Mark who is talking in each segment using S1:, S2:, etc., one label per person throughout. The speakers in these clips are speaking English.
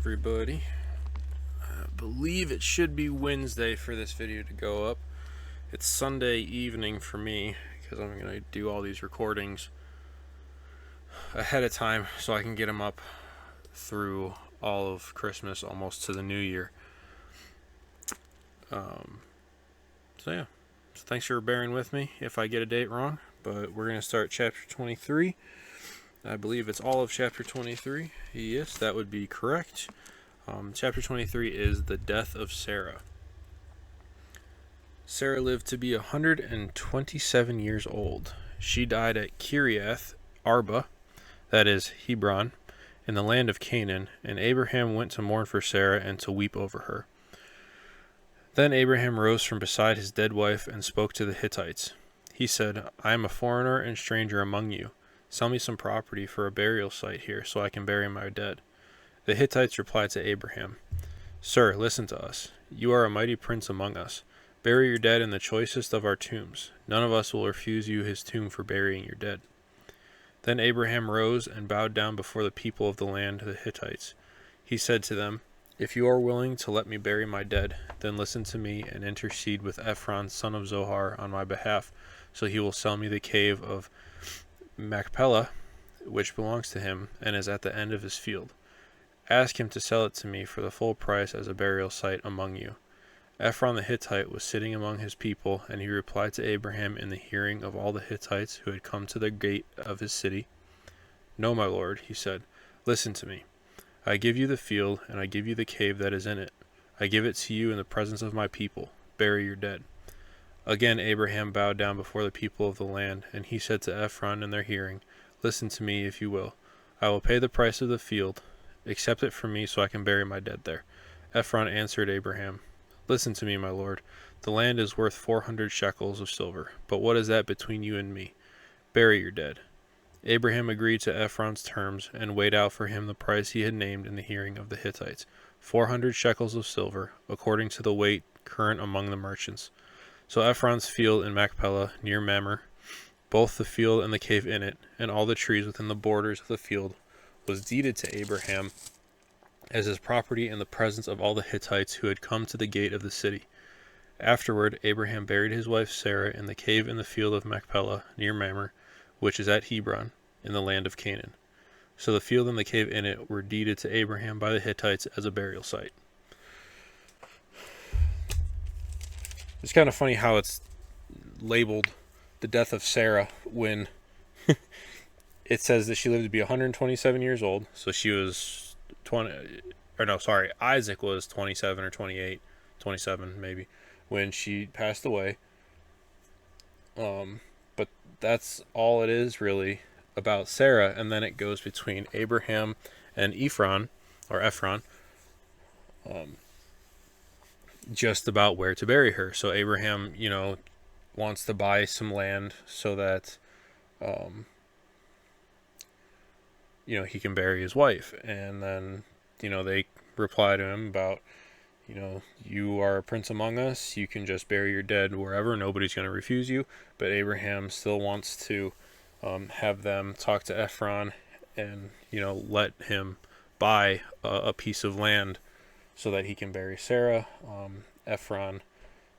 S1: everybody. I believe it should be Wednesday for this video to go up. It's Sunday evening for me because I'm going to do all these recordings ahead of time so I can get them up through all of Christmas, almost to the New Year. So thanks for bearing with me if I get a date wrong, but we're going to start chapter 23. I believe it's all of chapter 23. Yes, that would be correct. Chapter 23 is the death of Sarah. Sarah lived to be 127 years old. She died at Kiriath Arba, that is Hebron, in the land of Canaan, and Abraham went to mourn for Sarah and to weep over her. Then Abraham rose from beside his dead wife and spoke to the Hittites. He said, I am a foreigner and stranger among you. Sell me some property for a burial site here so I can bury my dead. The Hittites replied to Abraham, Sir, listen to us. You are a mighty prince among us. Bury your dead in the choicest of our tombs. None of us will refuse you his tomb for burying your dead. Then Abraham rose and bowed down before the people of the land, the Hittites. He said to them, If you are willing to let me bury my dead, then listen to me and intercede with Ephron, son of Zohar, on my behalf, so he will sell me the cave of Machpelah, which belongs to him and is at the end of his field. Ask him to sell it to me for the full price as a burial site among you. Ephron the Hittite was sitting among his people, and he replied to Abraham in the hearing of all the Hittites who had come to the gate of his city. No, my lord, he said, listen to me. I give you the field, and I give you the cave that is in it. I give it to you in the presence of my people. Bury your dead. Again Abraham bowed down before the people of the land, and he said to Ephron in their hearing, Listen to me, if you will. I will pay the price of the field. Accept it from me so I can bury my dead there. Ephron answered Abraham, Listen to me, my lord. The land is worth 400 shekels of silver, but what is that between you and me? Bury your dead. Abraham agreed to Ephron's terms and weighed out for him the price he had named in the hearing of the Hittites, 400 shekels of silver, according to the weight current among the merchants. So Ephron's field in Machpelah, near Mamre, both the field and the cave in it, and all the trees within the borders of the field, was deeded to Abraham as his property in the presence of all the Hittites who had come to the gate of the city. Afterward, Abraham buried his wife Sarah in the cave in the field of Machpelah, near Mamre, which is at Hebron, in the land of Canaan. So the field and the cave in it were deeded to Abraham by the Hittites as a burial site. It's kind of funny how it's labeled the death of Sarah when it says that she lived to be 127 years old. So she was Isaac was 27 or 28, 27 maybe, when she passed away. But that's all it is really about Sarah, and then it goes between Abraham and Ephron, just about where to bury her. So Abraham, wants to buy some land so that, he can bury his wife. And then, they reply to him about, you are a prince among us. You can just bury your dead wherever. Nobody's going to refuse you. But Abraham still wants to have them talk to Ephron and, let him buy a piece of land so that he can bury Sarah. Ephron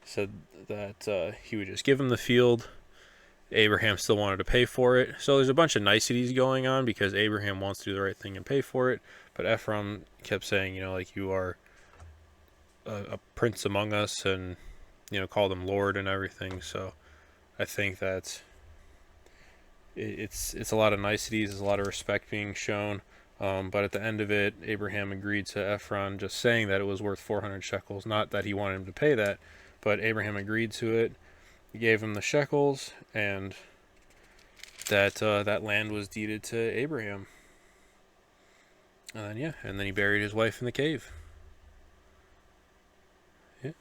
S1: said that he would just give him the field. Abraham still wanted to pay for it. So there's a bunch of niceties going on because Abraham wants to do the right thing and pay for it. But Ephron kept saying, you are a prince among us, and, called him Lord and everything. So I think that it's a lot of niceties. There's a lot of respect being shown. But at the end of it, Abraham agreed to Ephron just saying that it was worth 400 shekels. Not that he wanted him to pay that, but Abraham agreed to it. He gave him the shekels, and that land was deeded to Abraham. And then he buried his wife in the cave. Yeah.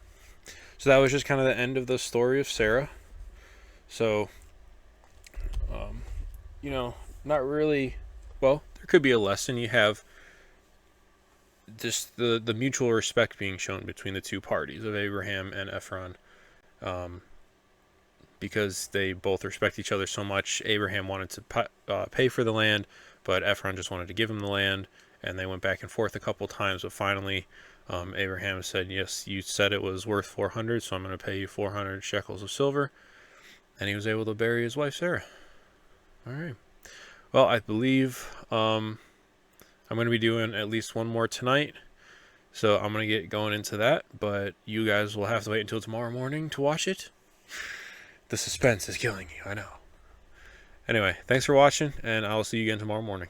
S1: So that was just kind of the end of the story of Sarah. So, not really. Well, there could be a lesson. You have just the mutual respect being shown between the two parties of Abraham and Ephron, because they both respect each other so much. Abraham wanted to pay for the land, but Ephron just wanted to give him the land, and they went back and forth a couple times, but finally Abraham said, yes, you said it was worth 400, so I'm going to pay you 400 shekels of silver. And he was able to bury his wife Sarah. All right. Well, I believe I'm going to be doing at least one more tonight, so I'm going to get going into that, but you guys will have to wait until tomorrow morning to watch it. The suspense is killing you, I know. Anyway, thanks for watching, and I'll see you again tomorrow morning.